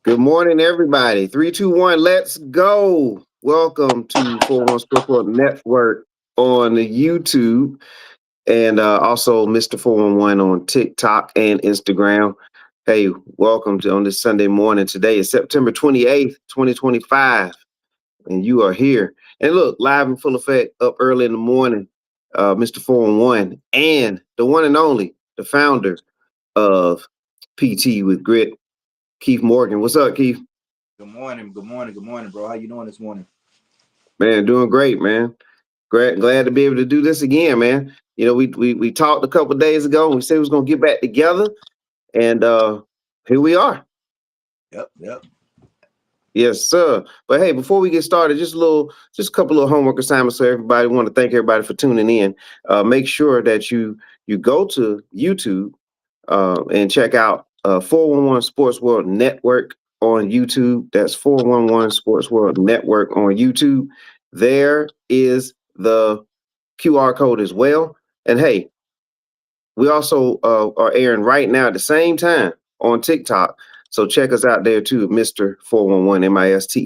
Good morning, everybody. 3, 2, 1, let's go. Welcome to 411 Sports World Network on the YouTube and also Mr. 411 on TikTok and Instagram. Hey, welcome to on this Sunday morning. Today is September 28th, 2025, and you are here. And look, live in full effect up early in the morning, Mr. 411 and the one and only, the founder of PT with Grit, Keith Morgan. What's up, Keith? Good morning, bro. How you doing this morning? Man, doing great, man. Glad to be able to do this again, man. You know, we talked a couple of days ago and we said we was gonna get back together, and here we are. Yep. Yes, sir. But hey, before we get started, just a couple of homework assignments. So everybody, want to thank everybody for tuning in. Make sure that you go to YouTube and check out 411 Sports World Network on YouTube. That's 411 Sports World Network on YouTube. There is the QR code as well. And hey, we also are airing right now at the same time on TikTok. So check us out there too, Mr. 411 Mister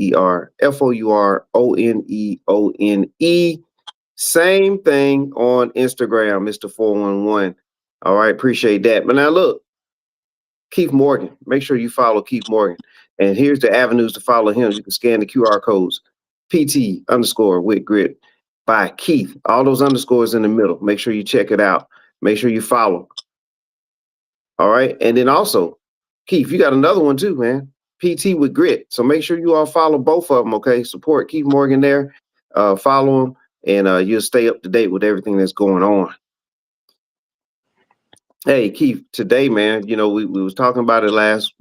Fouronene. Same thing on Instagram, Mr. 411. All right, appreciate that. But now look, Keith Morgan. Make sure you follow Keith Morgan. And here's the avenues to follow him. You can scan the QR codes. PT underscore with grit by Keith. All those underscores in the middle. Make sure you check it out. Make sure you follow. All right. And then also, Keith, you got another one too, man. PT with grit. So make sure you all follow both of them. Okay. Support Keith Morgan there. Follow him, and you'll stay up to date with everything that's going on. Hey Keith, today, man, you know, we was talking about it last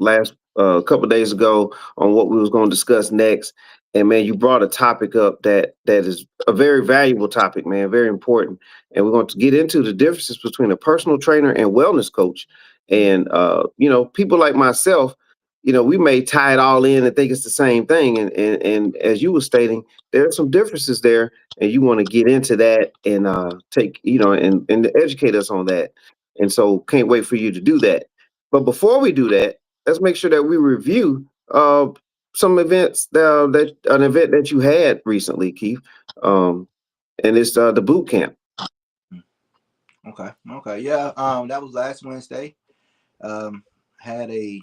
couple of days ago on what we was going to discuss next, and man, you brought a topic up that is a very valuable topic, man, very important, and we're going to get into the differences between a personal trainer and wellness coach, and you know, people like myself, you know, we may tie it all in and think it's the same thing, and as you were stating, there are some differences there, and you want to get into that and take, you know, and educate us on that. And so can't wait for you to do that. But before we do that, let's make sure that we review some events that an event that you had recently, Keith. Um, and it's the boot camp. Okay. Yeah. That was last Wednesday. Um, had a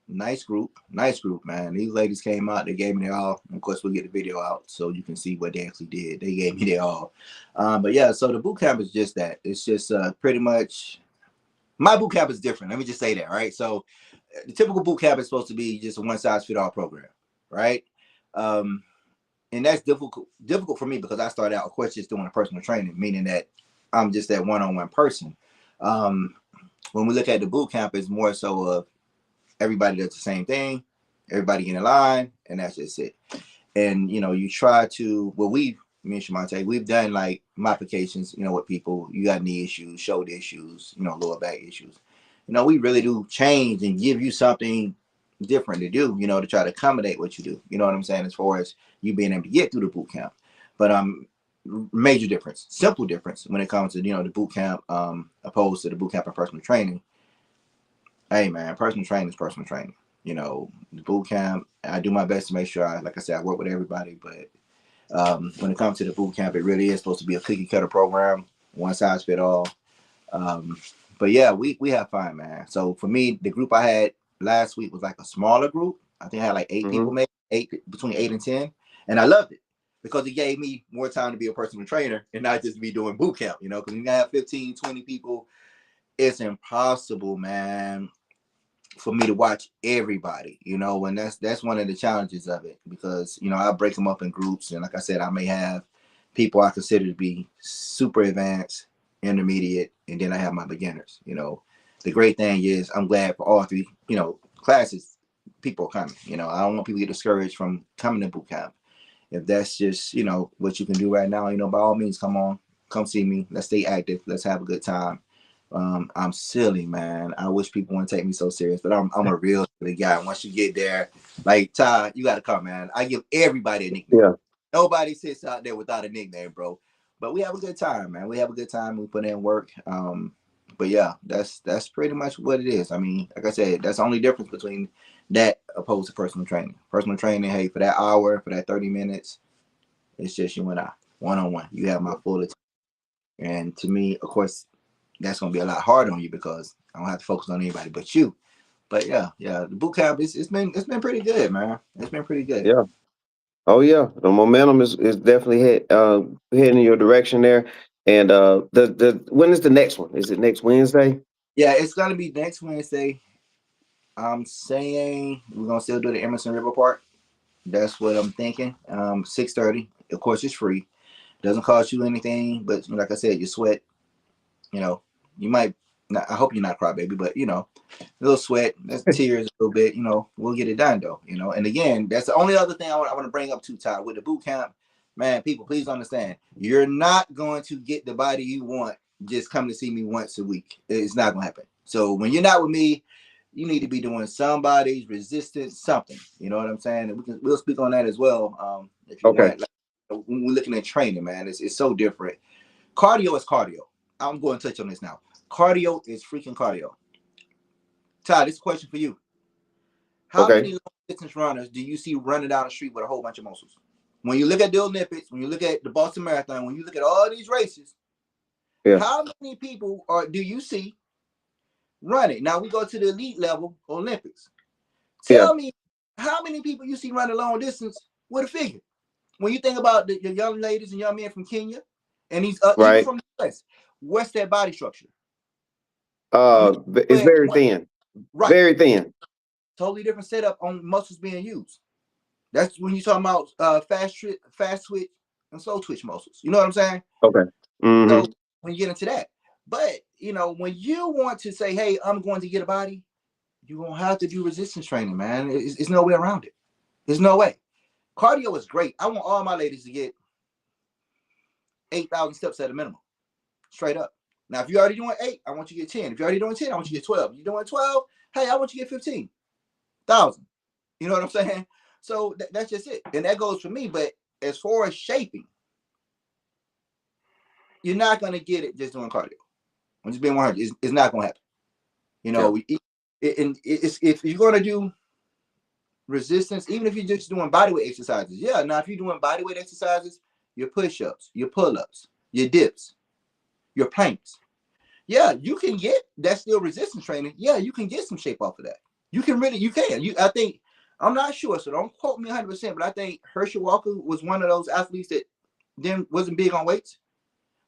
nice group, man. These ladies came out. They gave me their all. Of course, we'll get the video out so you can see what they actually did. They gave me their all. But yeah, so the boot camp is just that. It's just pretty much my boot camp is different. Let me just say that, right? So the typical boot camp is supposed to be just a one size fit all program, right? Um, and that's difficult for me because I started out, of course, just doing a personal training, meaning that I'm just that one-on-one person. Um, when we look at the boot camp, it's more so of everybody does the same thing, everybody in a line, and that's just it. And you know, you try to me and Shamante, we've done like modifications, you know, with people. You got knee issues, shoulder issues, you know, lower back issues. You know, we really do change and give you something different to do, you know, to try to accommodate what you do. You know what I'm saying? As far as you being able to get through the boot camp. But major difference, simple difference when it comes to, you know, the boot camp opposed to the boot camp and personal training. Hey man, personal training is personal training. You know, the boot camp, I do my best to make sure like I said, I work with everybody, but when it comes to the boot camp, it really is supposed to be a cookie cutter program, one size fit all. Um, but yeah, we have fun, man. So for me, the group I had last week was like a smaller group. I think I had like 8 people, Hmm. maybe between 8 and 10, and I loved it because it gave me more time to be a personal trainer and not just be doing boot camp. You know, because when you have 15, 20 people, it's impossible, man, for me to watch everybody, you know, and that's one of the challenges of it because, you know, I break them up in groups, and like I said, I may have people I consider to be super advanced, intermediate, and then I have my beginners. You know, the great thing is I'm glad for all three, you know, classes people are coming. You know, I don't want people to get discouraged from coming to boot camp. If that's just, you know, what you can do right now, you know, by all means, come on, come see me. Let's stay active. Let's have a good time. I'm silly, man. I wish people wouldn't take me so serious, but I'm a real silly guy. Once you get there, like Ty, you got to come, man. I give everybody a nickname. Yeah. Nobody sits out there without a nickname, bro. But we have a good time, man. We have a good time. We put in work. But yeah, that's pretty much what it is. I mean, like I said, that's the only difference between that opposed to personal training. Personal training, hey, for that hour, for that 30 minutes, it's just you and I, one-on-one. You have my full attention. And to me, of course, that's gonna be a lot harder on you because I don't have to focus on anybody but you. But yeah, the boot camp it's been pretty good, man. It's been pretty good. Yeah. Oh yeah, the momentum is definitely heading in your direction there. And the when is the next one? Is it next Wednesday? Yeah, it's gonna be next Wednesday. I'm saying we're gonna still do the Emerson River Park. That's what I'm thinking. 6:30. Of course, it's free. Doesn't cost you anything, but like I said, you sweat. You know, you might. Not, I hope you're not crybaby, but a little sweat, that's tears a little bit. We'll get it done though. And again, that's the only other thing I want to bring up too, Todd, with the boot camp. Man, people, please understand, you're not going to get the body you want just come to see me once a week. It's not gonna happen. So when you're not with me, you need to be doing somebody's resistance, something. You know what I'm saying? And we'll speak on that as well. If you Okay. want, when we're looking at training, man, it's so different. Cardio is cardio. I'm going to touch on this now. Cardio is freaking cardio. Todd, this is a question for you. How Okay. many long distance runners do you see running down the street with a whole bunch of muscles? When you look at the Olympics, when you look at the Boston Marathon, when you look at all these races, Yeah. how many people do you see running? Now we go to the elite level Olympics. Yeah. Tell me how many people you see running long distance with a figure. When you think about the young ladies and young men from Kenya, and these even Right. from the US, what's their body structure? It's very thin. Right. Very thin. Totally different setup on muscles being used. That's when you're talking about fast twitch, and slow twitch muscles. You know what I'm saying? Okay. So Mm-hmm. when you get into that, but when you want to say, "Hey, I'm going to get a body," you're gonna have to do resistance training, man. It's no way around it. There's no way. Cardio is great. I want all my ladies to get 8,000 steps at a minimum, straight up. Now, if you're already doing 8, I want you to get 10. If you're already doing 10, I want you to get 12. If you're doing 12, hey, I want you to get 15,000. You know what I'm saying? So that's just it. And that goes for me. But as far as shaping, you're not going to get it just doing cardio. I'm just being 100. It's not going to happen. If you're going to do resistance, even if you're just doing bodyweight exercises, yeah. Now, if you're doing bodyweight exercises, your push-ups, your pull-ups, your dips, your planks, yeah, you can get that's still resistance training. Yeah, you can get some shape off of that. You can. I think, I'm not sure, so don't quote me 100%, but I think Herschel Walker was one of those athletes that then wasn't big on weights,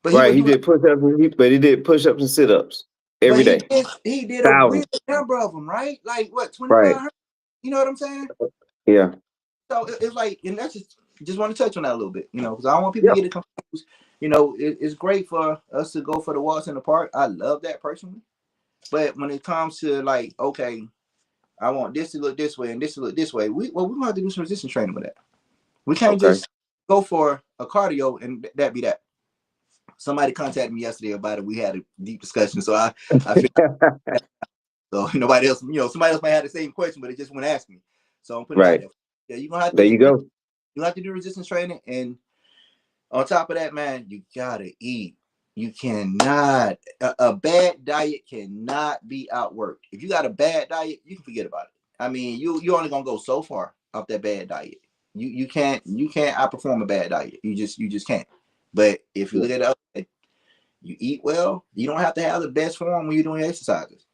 but he Right. would He do did push-ups, but he did push-ups and sit-ups but every day. he did a real Thousands. number of them, right? Like what, Right. 2,500? You know what I'm saying? Yeah. So it's like, and that's just want to touch on that a little bit, because I don't want people Yeah. to get it confused. It's great for us to go for the walks in the park. I love that personally. But when it comes to like, okay, I want this to look this way and this to look this way, we're gonna have to do some resistance training with that. We can't Okay. just go for a cardio and that be that. Somebody contacted me yesterday about it. We had a deep discussion, so I feel so nobody else, somebody else might have the same question, but it just wouldn't ask me. So I'm putting it out Right. there. Yeah, you're gonna have There to you go. do resistance training, and on top of that, man, you gotta eat. You cannot a bad diet cannot be outworked. If you got a bad diet, you can forget about it. I mean, you only gonna go so far off that bad diet. You can't outperform a bad diet. You just can't. But if you look at it, you eat well, you don't have to have the best form when you're doing exercises.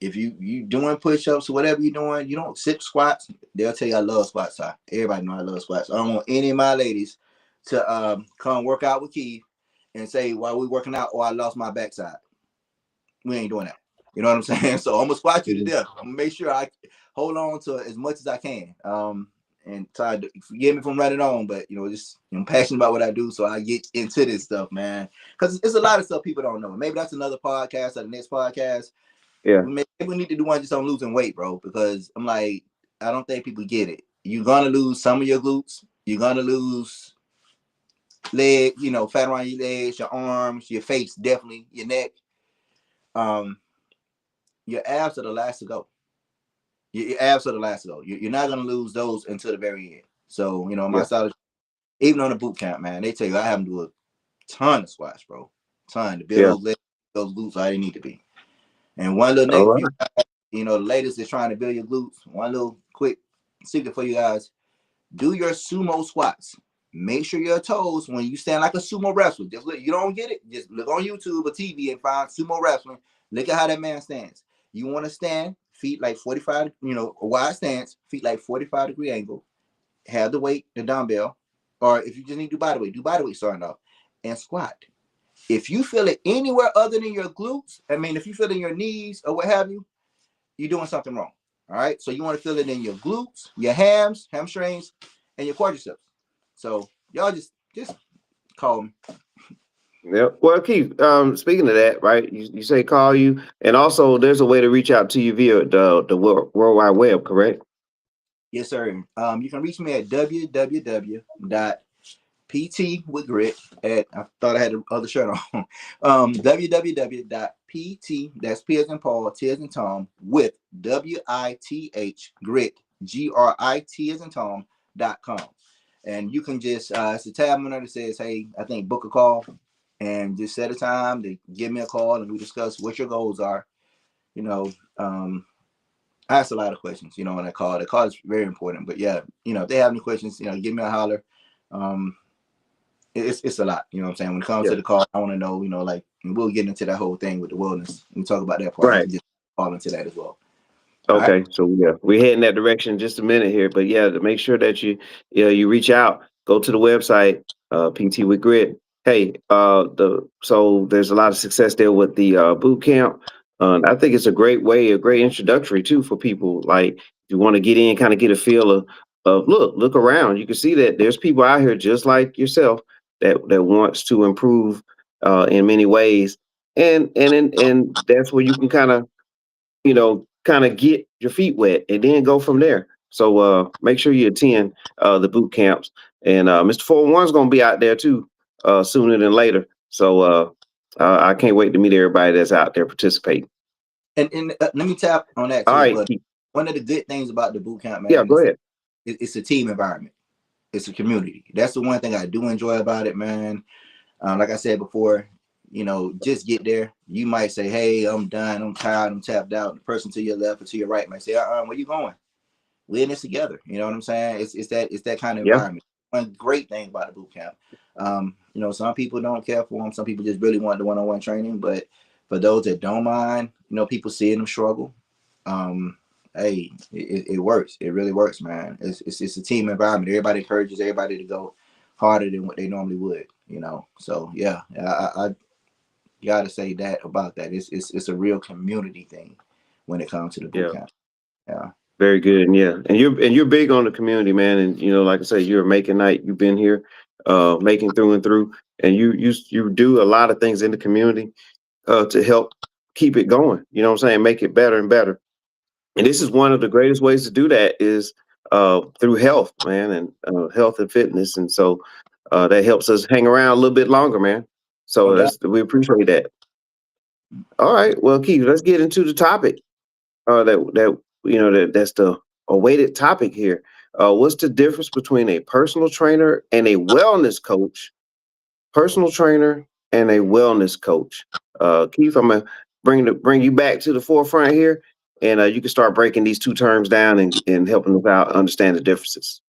If you doing push-ups or whatever you're doing, you don't sit squats. They'll tell you I love squats. So everybody know I love squats. I don't want any of my ladies to come work out with Keith and say while we working out, oh, I lost my backside. We ain't doing that. You know what I'm saying? So I'm gonna squat you to death. I'm gonna make sure I hold on to as much as I can. And try to forgive me if I'm running on, but just I'm passionate about what I do, so I get into this stuff, man. Because it's a lot of stuff people don't know. Maybe that's another podcast or the next podcast. Yeah. Maybe we need to do one just on losing weight, bro, because I'm like, I don't think people get it. You're gonna lose some of your glutes. You're gonna lose leg, fat around your legs, your arms, your face, definitely your neck. Your abs are the last to go. Your abs are the last to go. You're not gonna lose those until the very end. So my Yeah. style, even on the boot camp, man, they tell you I have to do a ton of squats, bro. Ton to build Yeah. those legs, those glutes. I didn't need to be. And one little All nugget, right. the ladies that's trying to build your glutes, one little quick secret for you guys: do your sumo squats. Make sure your toes, when you stand like a sumo wrestler, just look, you don't get it, just look on YouTube or TV and find sumo wrestling. Look at how that man stands. You want to stand, feet like 45, a wide stance, feet like 45-degree angle. Have the weight, the dumbbell, or if you just need to do body weight starting off, and squat. If you feel it anywhere other than your glutes, if you feel it in your knees or what have you, you're doing something wrong. All right. So you want to feel it in your glutes, your hamstrings, and your quadriceps. So y'all just call me. Yep. Well, Keith, speaking of that, right? You say call you, and also there's a way to reach out to you via the World Wide Web, correct? Yes, sir. You can reach me at www.ptwithgritt at, I thought I had the other shirt on. www.pt, that's P as in Paul, T as in Tom, with WITH grit, GRIT as in Tom.com. And you can just it's a tab on there that says, hey, I think book a call, and just set a time to give me a call and we discuss what your goals are. I ask a lot of questions, when I call. The call is very important. But yeah, if they have any questions, give me a holler. It's a lot, what I'm saying? When it comes Yeah. to the call, I want to know, and we'll get into that whole thing with the wellness. We talk about that part. You Right. can just fall into that as well. All right. Okay, so yeah, we're heading that direction in just a minute here, but yeah, to make sure that you reach out, go to the website, PT with Grit. Hey, so there's a lot of success there with the boot camp. I think it's a great way, a great introductory too for people. Like, if you want to get in, kind of get a feel of look around. You can see that there's people out here just like yourself that wants to improve in many ways, and that's where you can kind of get your feet wet and then go from there. So make sure you attend the boot camps. And Mr. 411 is going to be out there too sooner than later. So I can't wait to meet everybody that's out there participating. And let me tap on that All too as right. well. One of the good things about the boot camp, Yeah, man, go is ahead. it's a team environment. It's a community. That's the one thing I do enjoy about it, man. Like I said before, just get there. You might say, hey, I'm done, I'm tired, I'm tapped out. The person to your left or to your right might say, where you going? We're in this together. You know what I'm saying? It's that kind of Yeah. environment. One great thing about the boot camp. Some people don't care for them. Some people just really want the one-on-one training. But for those that don't mind, people seeing them struggle, hey, it works. It really works, man. It's a team environment. Everybody encourages everybody to go harder than what they normally would. So yeah, I gotta say that about that. It's a real community thing when it comes to the boot Yeah. camp. Yeah. Very good. And yeah, and you're big on the community, man. And like I say, you're a making night. You've been here, making through and through, and you do a lot of things in the community to help keep it going. You know what I'm saying? Make it better and better. And this is one of the greatest ways to do that is through health, man, and health and fitness. And so that helps us hang around a little bit longer, man. No So doubt. we appreciate that. All right, well, Keith, let's get into the topic. That's the awaited topic here. What's the difference between a personal trainer and a wellness coach? Personal trainer and a wellness coach. Keith, I'm gonna bring you back to the forefront here, and you can start breaking these two terms down and helping us out understand the differences.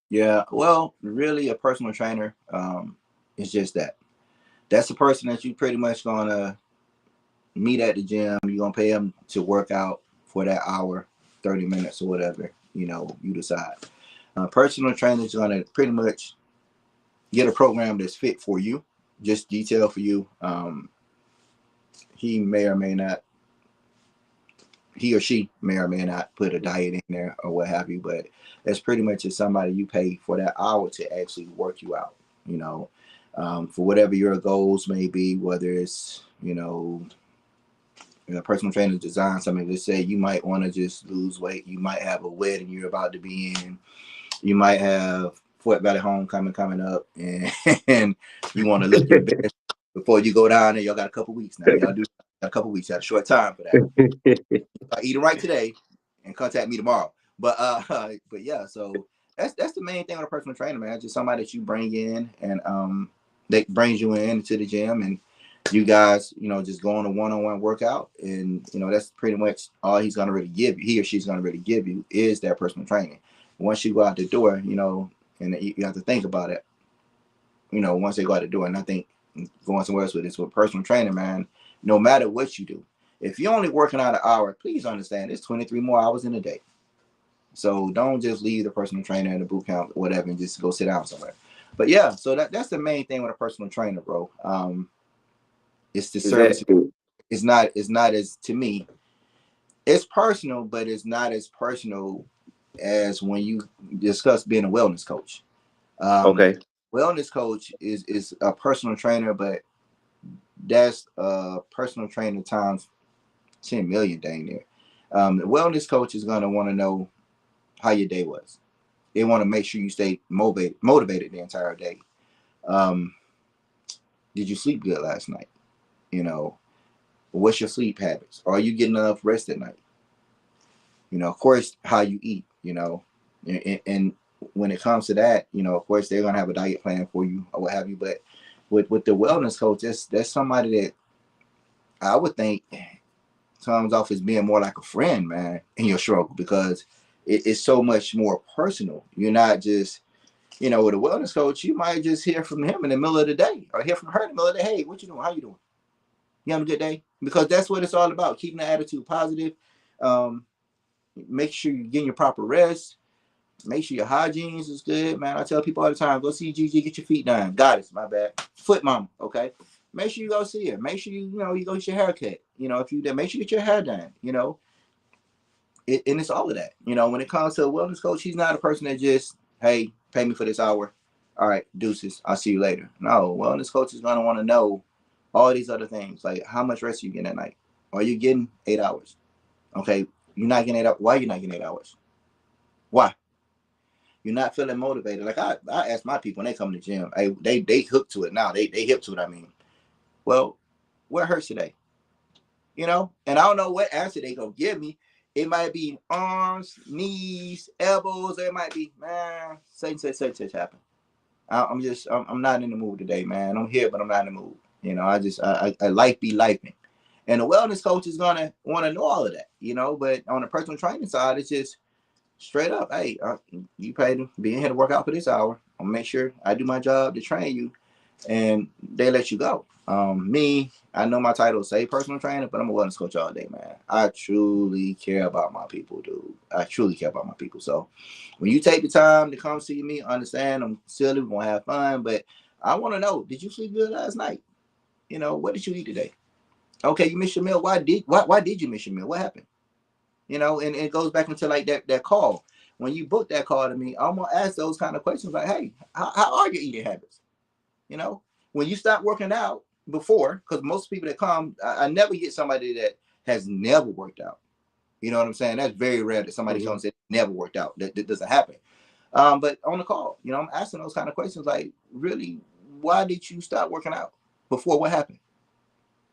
Yeah. Well, really, a personal trainer is just that. That's the person that you pretty much gonna meet at the gym. You're gonna pay them to work out for that hour, 30 minutes or whatever. You decide. Personal trainer is gonna pretty much get a program that's fit for you, just detailed for you. He may or may not, he or she may or may not put a diet in there or what have you, but that's pretty much just somebody you pay for that hour to actually work you out, for whatever your goals may be, whether it's, personal trainer design something. Let's say you might want to just lose weight. You might have a wedding you're about to be in. You might have Fort Valley homecoming coming up, and you want to look your best before you go down there. Y'all got a couple weeks now. Y'all do a couple weeks. You got a short time for that. Eat it right today, and contact me tomorrow. But yeah, so that's the main thing with a personal trainer, man. Just somebody that you bring in and that brings you in to the gym, and you guys, just go on a one-on-one workout, and that's pretty much all he's gonna really give you. He or she's gonna really give you is that personal training. Once you go out the door, and you have to think about it. Once they go out the door, and I think going somewhere else with this with personal training, man. No matter what you do, if you're only working out an hour, please understand it's 23 more hours in a day. So don't just leave the personal trainer in the boot camp, or whatever, and just go sit down somewhere. But yeah, so that's the main thing with a personal trainer, bro. It's the Is that service. It's not as, to me, it's personal, but it's not as personal as when you discuss being a wellness coach. Um, okay? Wellness coach is a personal trainer, but that's personal trainer times 10 million dang near. The wellness coach is gonna want to know how your day was. They want to make sure you stay motivated the entire day. Um, did you sleep good last night? What's your sleep habits? Are you getting enough rest at night? Of course, how you eat. And when it comes to that, of course, they're gonna have a diet plan for you or what have you. But with the wellness coach, that's somebody that I would think comes off as being more like a friend, man, in your struggle, because it's so much more personal. You're not just, with a wellness coach, you might just hear from him in the middle of the day, or hear from her in the middle of the day. Hey, what you doing? How you doing? You having a good day? Because that's what it's all about, keeping the attitude positive. Make sure you're getting your proper rest. Make sure your hygiene is good, man. I tell people all the time, go see Gigi, get your feet done. Goddess, my bad. Foot mama, okay? Make sure you go see her. Make sure you go get your hair cut. If you make sure you get your hair done, and it's all of that. When it comes to a wellness coach, he's not a person that just, hey, pay me for this hour. All right, deuces. I'll see you later. No, wellness coach is going to want to know all these other things, like how much rest are you getting at night? Are you getting 8 hours? Okay, you're not getting 8 hours. Why are you not getting 8 hours? Why? You're not feeling motivated. Like I ask my people when they come to the gym, hey, they hook to it now. They hip to it. I mean, well, what hurts today? And I don't know what answer they gonna give me. It might be arms, knees, elbows. It might be, man, such happened. I'm not in the mood today, man. I'm here, but I'm not in the mood. I life be lifing. And the wellness coach is gonna want to know all of that, But on the personal training side, it's just straight up, hey, you paid to be in here to work out for this hour. I'll make sure I do my job to train you, and they let you go. Me, I know my title say personal trainer, but I'm a wellness coach all day, man. I truly care about my people, dude. I truly care about my people. So when you take the time to come see me, understand I'm silly, we're gonna have fun, but I want to know, did you sleep good last night? What did you eat today? Okay, you missed your meal. Why did you miss your meal? What happened? And it goes back into like that call. When you book that call to me, I'm gonna ask those kind of questions like, hey, how are your eating habits? When you stop working out before, because most people that come, I never get somebody that has never worked out. You know what I'm saying? That's very rare that somebody comes and never worked out. That doesn't happen. But on the call, I'm asking those kind of questions like, really, why did you stop working out before? What happened?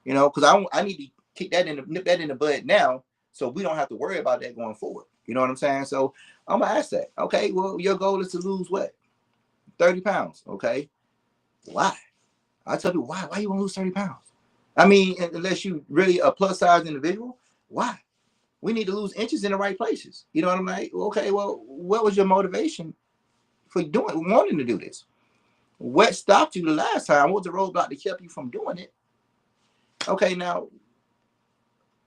Because I need to nip that in the bud now, so we don't have to worry about that going forward. You know what I'm saying? So I'm gonna ask that. Okay, well, your goal is to lose what? 30 pounds. Okay, why? I tell people why you want to lose 30 pounds. I mean, unless you really a plus size individual, why? We need to lose inches in the right places. You know what I'm like? Okay, well, what was your motivation for wanting to do this? What stopped you the last time? What was the roadblock that kept you from doing it? Okay, now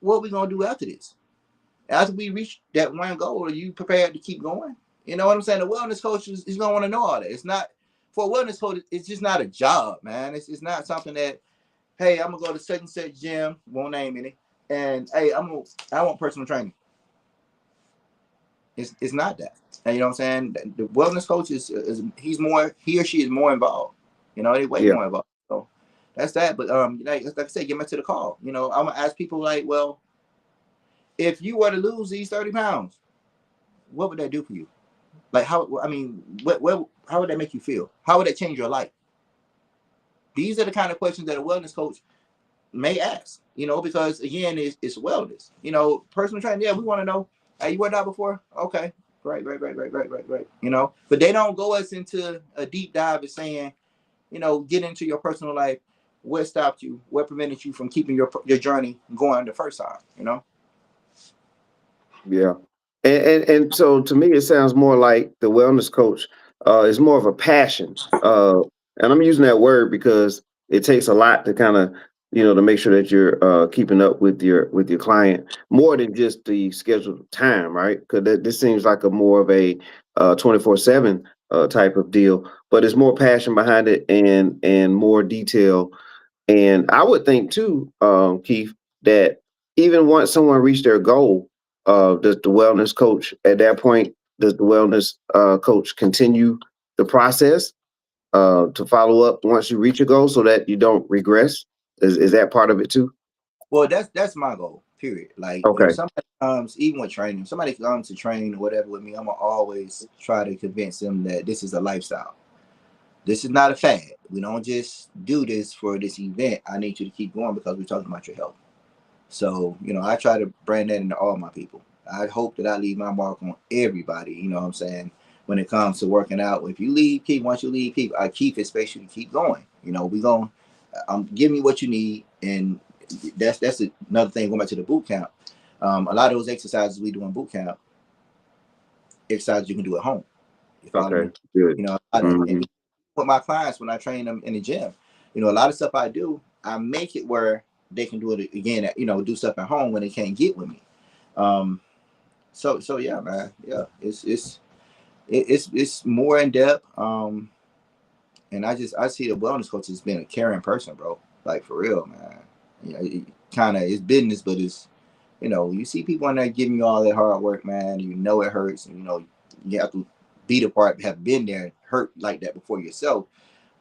what are we gonna do after this? After we reach that one goal, are you prepared to keep going? You know what I'm saying? The wellness coach is gonna want to know all that. It's not for a wellness coach. It's just not a job, man. It's not something that, hey, I'm gonna go to such and such gym, won't name any, and hey, I want personal training. It's not that. And you know what I'm saying? The wellness coach is he or she is more involved. They way more involved. So that's that. But like I said, get back to the call. I'm gonna ask people like, well, if you were to lose these 30 pounds, what would that do for you? Like how? I mean, how would that make you feel? How would that change your life? These are the kind of questions that a wellness coach may ask. Because again, it's wellness. Personal training. Yeah, we want to know. Hey, you worked out before? Okay, great. But they don't go us into a deep dive of saying, get into your personal life. what stopped you? What prevented you from keeping your journey going the first time? You know? Yeah. And so to me, it sounds more like the wellness coach is more of a passion. And I'm using that word because it takes a lot to kind of, to make sure that you're keeping up with your client more than just the scheduled time, right? Because this seems like a more of a 24/7 type of deal, but it's more passion behind it and more detail. And I would think too, Keith, that even once someone reached their goal, does the wellness coach at that point, does the wellness coach continue the process to follow up once you reach your goal so that you don't regress? Is that part of it too? Well, that's my goal. Period. Like if Okay. somebody comes, even with training, if somebody comes to train or whatever with me, I'm gonna always try to convince them that this is a lifestyle. This is not a fad. We don't just do this for this event. I need you to keep going because we're talking about your health. So, I try to brand that into all my people. I hope that I leave my mark on everybody, you know what I'm saying, when it comes to working out. If you leave, keep, once you leave, keep, I keep expect you to keep going. We going give me what you need. And that's another thing, going back to the boot camp. A lot of those exercises we do in boot camp, exercises you can do at home. You follow Okay. me? Good. And Hmm. with my clients, when I train them in the gym, a lot of stuff I do, I make it where they can do it again, do stuff at home when they can't get with me. Um, so yeah, man, yeah, it's more in depth. And I see the wellness coach as being a caring person, bro. Like for real, man. It kind of it's business, but it's you see people in there giving you all that hard work, man. It hurts, and you have to be the part, have been there, hurt like that before yourself.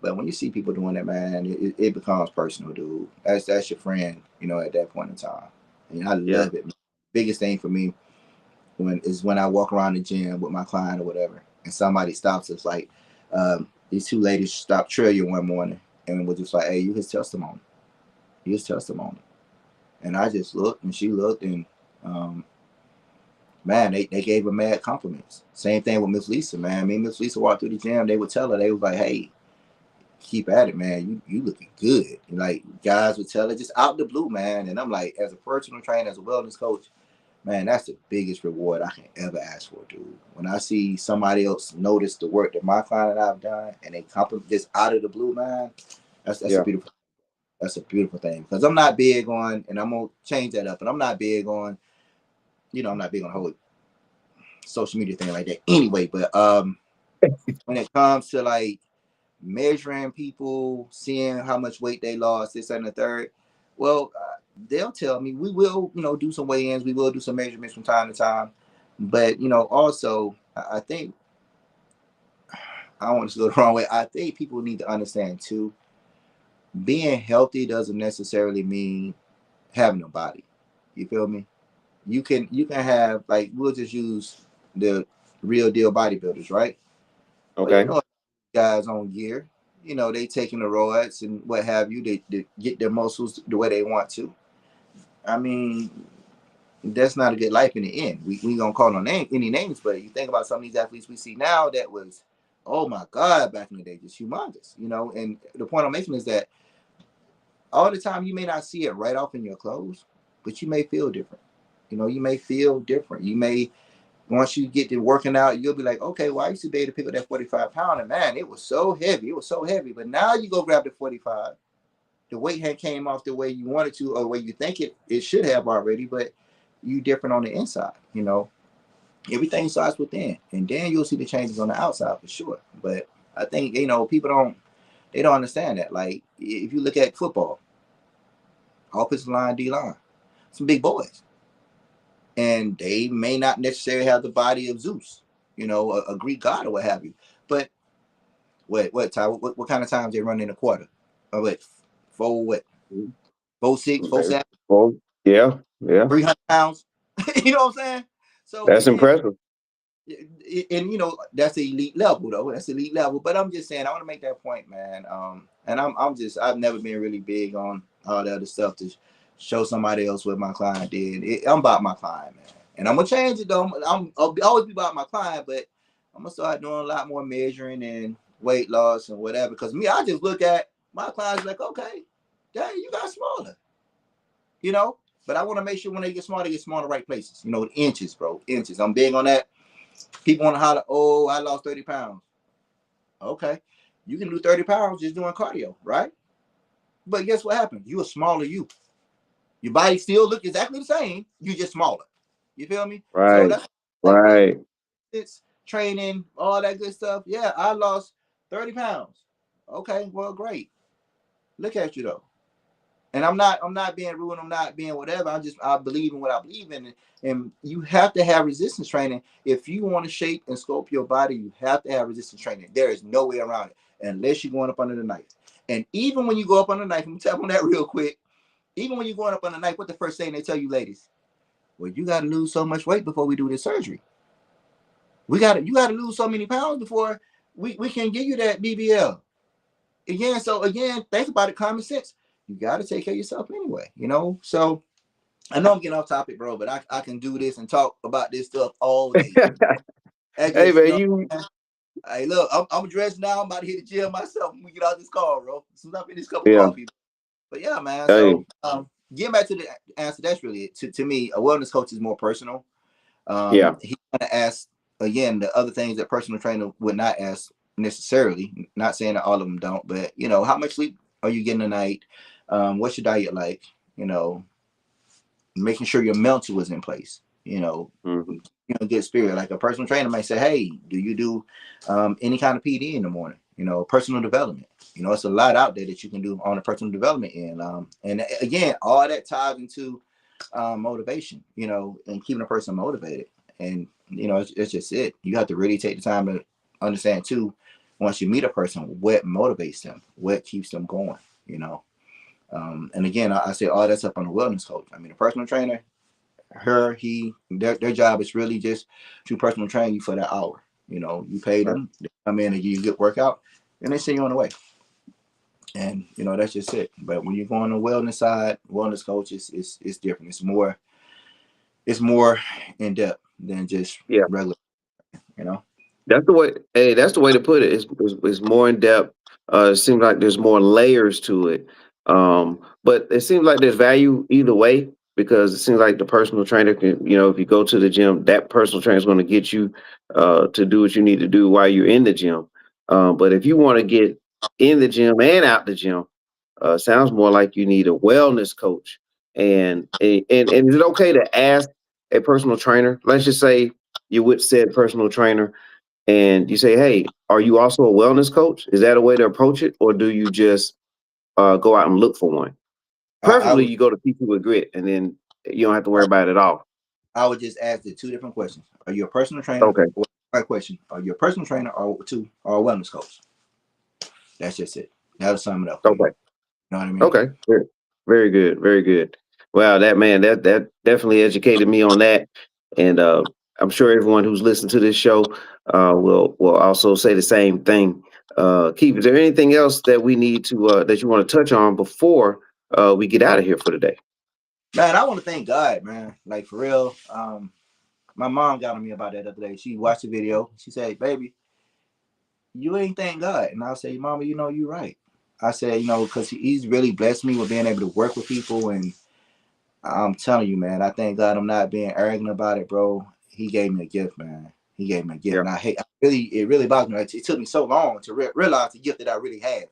But when you see people doing that, man, it becomes personal, dude. That's your friend, at that point in time. And I Yeah. love it. Biggest thing for me when I walk around the gym with my client or whatever, and somebody stops us, like these two ladies stopped Trillion one morning and was just like, "Hey, you his testimony. You his testimony." And I just looked, and she looked, and um, man, they gave her mad compliments. Same thing with Miss Lisa, man. Me and Miss Lisa walked through the gym. They would tell her, they was like, "Hey, keep at it, man. You looking good." And like guys would tell her just out the blue, man. And I'm like, as a personal trainer, as a wellness coach, man, that's the biggest reward I can ever ask for, dude. When I see somebody else notice the work that my client and I've done, and they compliment just out of the blue, man, that's a Yeah. beautiful. That's a beautiful thing, because I'm not big on, and I'm gonna change that up. And I'm not big on, I'm not big on the whole social media thing like that anyway. But when it comes to like measuring people, seeing how much weight they lost, this and the third, well, they'll tell me, we will, do some weigh-ins, we will do some measurements from time to time. But also, I think, I don't want to go the wrong way. I think people need to understand too, being healthy doesn't necessarily mean having a body. You feel me? You can have, like, we'll just use the real deal bodybuilders, right? Well, Okay. guys on gear, they taking the roids and what have you, they get their muscles the way they want to. I mean, that's not a good life in the end. We gonna call no any names, but you think about some of these athletes we see now that was, oh my God, back in the day, just humongous, And the point I'm making is that all the time you may not see it right off in your clothes, but you may feel different. You may feel different. You may, once you get to working out, you'll be like, okay, well, I used to be able to pick up that 45 pound, and man, it was so heavy. It was so heavy. But now you go grab the 45, the weight had came off the way you wanted to, or the way you think it should have already, but you different on the inside. Everything starts within, and then you'll see the changes on the outside for sure. But I think, people don't understand that. Like, if you look at football, offensive line, D line, some big boys, and they may not necessarily have the body of Zeus, a Greek god or what have you. But Ty, what kind of times they run in a quarter? What, four, what, 4'6", 4'7", Well, yeah. Yeah. 300 pounds? You know what I'm saying? So That's again, impressive. and that's the elite level though. That's the elite level. But I'm just saying, I want to make that point, man. And I've never been really big on all the other stuff to show somebody else what my client did. I'm about my client, man. And I'm gonna change it though. I'll always be about my client, but I'm gonna start doing a lot more measuring and weight loss and whatever. Because me, I just look at my clients like, okay, dang, you got smaller, you know. But I want to make sure when they get small in the right places. You know, inches, bro, inches. I'm big on that. People want to holler, oh, I lost 30 pounds. Okay, you can do 30 pounds just doing cardio, right? But guess what happened? You a smaller you. Your body still look exactly the same. You just smaller. You feel me? So Right. that's like when Right. it's training, all that good stuff. Yeah, I lost 30 pounds. Okay, well, great. Look at you though. And I'm not being rude, I'm not being whatever. I believe in what I believe in. And you have to have resistance training. If you want to shape and sculpt your body, you have to have resistance training. There is no way around it unless you're going up under the knife. And even when you go up under the knife, let me tap on that real quick. Even when you're going up under the knife, what the first thing they tell you, ladies? Well, you got to lose so much weight before we do this surgery. You got to lose so many pounds before we can give you that BBL. Again, so again, think about it, common sense. You got to take care of yourself anyway, you know? So I know I'm getting off topic, bro, but I can do this and talk about this stuff all day. I Hey just, you man, know, you hey, look, I'm dressed now. I'm about to hit the gym myself when we get out this call, bro. As soon as I finish this cup of yeah. coffee. But yeah, man. Hey, So getting back to the answer, that's really it. To me, a wellness coach is more personal. yeah. He's gonna ask again the other things that personal trainer would not ask necessarily. Not saying that all of them don't, but you know, how much sleep are you getting a night? What's your diet like? You know, making sure your mental is in place. Hmm. Good spirit. Like a personal trainer might say, hey, do you do any kind of PD in the morning? You know, personal development. You know, it's a lot out there that you can do on the personal development end. And again, all that ties into motivation, you know, and keeping a person motivated. And, you know, it's just it. You have to really take the time to understand, too, once you meet a person, what motivates them, what keeps them going, you know. And again, I say all that's up on the wellness coach. I mean, a personal trainer, their job is really just to personal train you for that hour. You know, you pay Right. them, they come in and give you a good workout, and they send you on the way. And you know, that's just it. But when you go on the wellness side, wellness coach is different. It's more in depth than just Yeah. regular, you know. That's the way. Hey, that's the way to put it. It's more in depth. It seems like there's more layers to it. But it seems like there's value either way because it seems like the personal trainer can, if you go to the gym, that personal trainer is going to get you to do what you need to do while you're in the gym. But if you want to get in the gym and out the gym, sounds more like you need a wellness coach. And is it okay to ask a personal trainer? Let's just say you're with said personal trainer and you say, "Hey, are you also a wellness coach?" Is that a way to approach it, or do you just go out and look for one? I Preferably, would you go to People with Grit, and then you don't have to worry about it at all. I would just ask the two different questions. Are you a personal trainer? Okay, Or right question. Are you a personal trainer or a wellness coach? That's just it. That'll sum it up for you. okay, You know what I mean? okay. Very, very good, very good. Wow, that man, that definitely educated me on that, and I'm sure everyone who's listened to this show will also say the same thing. Keith, is there anything else that we need to that you want to touch on before we get out of here for today? Man, I want to thank God, man. Like for real. My mom got on me about that the other day. She watched the video. She said, "Baby, you ain't thank God." And I say, "Mama, you know you're right." I said, because he's really blessed me with being able to work with people, and I'm telling you, man, I thank God I'm not being arrogant about it, bro. He gave me a gift, man. He gave me a gift, Yeah. and it really bothered me. It took me so long to realize the gift that I really had.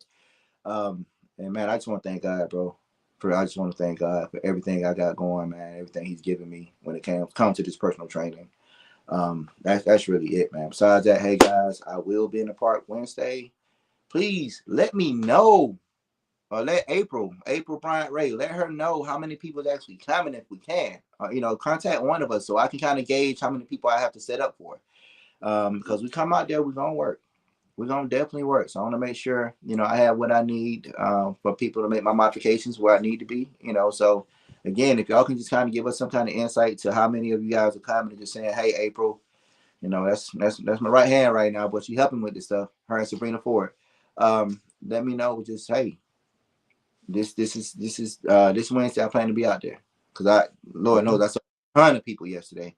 Um, and man, I just want to thank God, bro. I just want to thank God for everything I got going, man. Everything He's given me when it comes to this personal training. That's really it, man. Besides that, hey guys, I will be in the park Wednesday. Please let me know, or let April Bryant Ray, let her know how many people is actually coming if we can. Contact one of us so I can kind of gauge how many people I have to set up for. Because we come out there, we're gonna work. We're gonna definitely work. So I want to make sure I have what I need for people to make my modifications where I need to be. So again, if y'all can just kind of give us some kind of insight to how many of you guys are coming and just saying, "Hey, April, that's my right hand right now, but she helping with this stuff." Her and Sabrina Ford. Let me know. Just hey, this Wednesday I plan to be out there because Lord knows I saw a ton of people yesterday,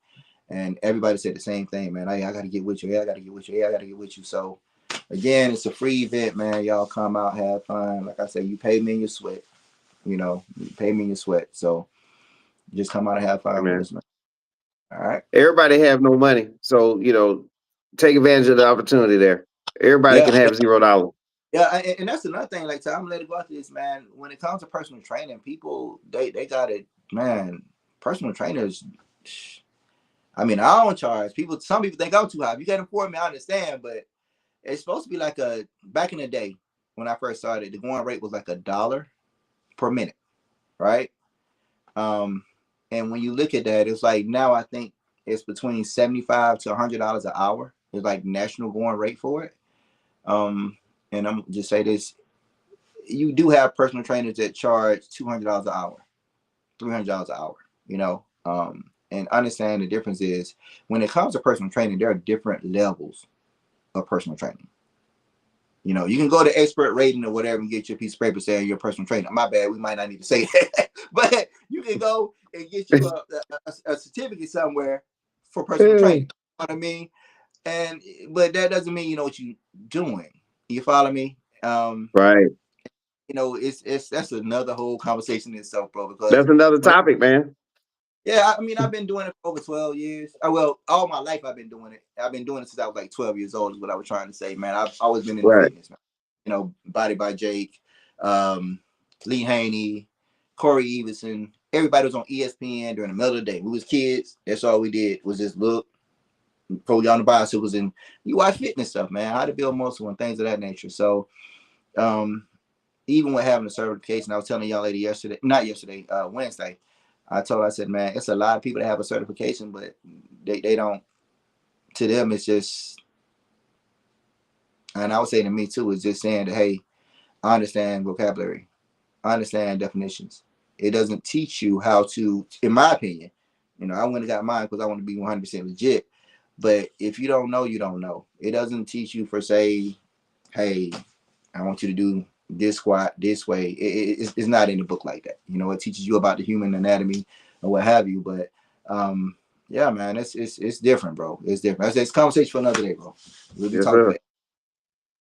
and everybody said the same thing, man. I got to get with you. I got to get with you. I got to get with you. So again, it's a free event, man. Y'all come out, have fun. Like I said, you pay me in your sweat. You know, pay me in your sweat. So just come out and have fun with man. us, man. All right. Everybody have no money, so take advantage of the opportunity there. Everybody Yeah. can have $0. Yeah, and that's another thing. Like, I'm let it go after this, man. When it comes to personal training, people they got it, man. Personal trainers. I mean, I don't charge people. Some people think I'm too high. If you can't afford me, I understand, but it's supposed to be like back in the day when I first started, the going rate was like $1 per minute, right? And when you look at that, it's like now I think it's between $75 to $100 an hour. It's like national going rate for it. And I'm just say this: you do have personal trainers that charge $200 an hour, $300 an hour. You know, and understand the difference is when it comes to personal training, there are different levels of personal training. You know, you can go to expert rating or whatever and get your piece of paper saying you're a personal trainer. My bad, we might not need to say that, but you can go and get you a certificate somewhere for personal training. You know what I mean? But that doesn't mean you know what you're doing. You follow me? Right. You know, it's that's another whole conversation in itself, bro. Because That's another topic, man. yeah, I mean, I've been doing it for over 12 years. Well, all my life I've been doing it. I've been doing it since I was like 12 years old. Is what I was trying to say, man. I've always been into Right. fitness, man. You know, Body by Jake, Lee Haney, Corey Everson. Everybody was on ESPN during the middle of the day. We was kids. That's all we did was just look, throw you on the bicycles, and you watch fitness stuff, man. How to build muscle and things of that nature. So, even with having a certification, I was telling y'all lady Wednesday. I said, man, it's a lot of people that have a certification, but they don't. To them, it's just, and I would say to me too, it's just saying that, hey, I understand vocabulary, I understand definitions. It doesn't teach you how to, in my opinion, you know, I went and got mine because I want to be 100% legit. But if you don't know, you don't know. It doesn't teach you for say, hey, I want you to do this squat this way. It's not in the book like that. You know, it teaches you about the human anatomy and what have you. But yeah, man, it's different, bro. It's different. It's conversation for another day, bro. We'll be Yes, talking sir. about it.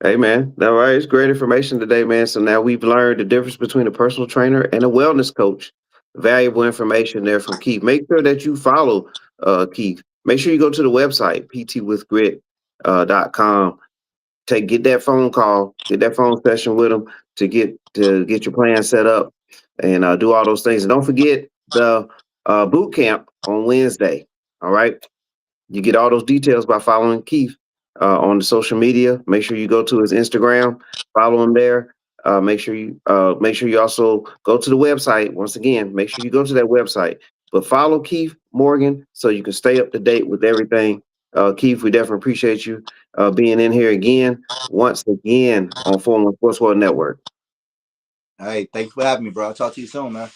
Hey, man. All right. It's great information today, man. So now we've learned the difference between a personal trainer and a wellness coach. Valuable information there from Keith. Make sure that you follow Keith. Make sure you go to the website, PTWITHGRITT.com. Get that phone call, get that phone session with them to get your plan set up and do all those things. And don't forget the boot camp on Wednesday. All right. You get all those details by following Keith on the social media. Make sure you go to his Instagram, follow him there. Make sure you also go to the website. Once again, make sure you go to that website. But follow Keith Morgan so you can stay up to date with everything. Keith, we definitely appreciate you being in here again, once again on 411 Sports World Network. Hey, thanks for having me, bro. I'll talk to you soon, man.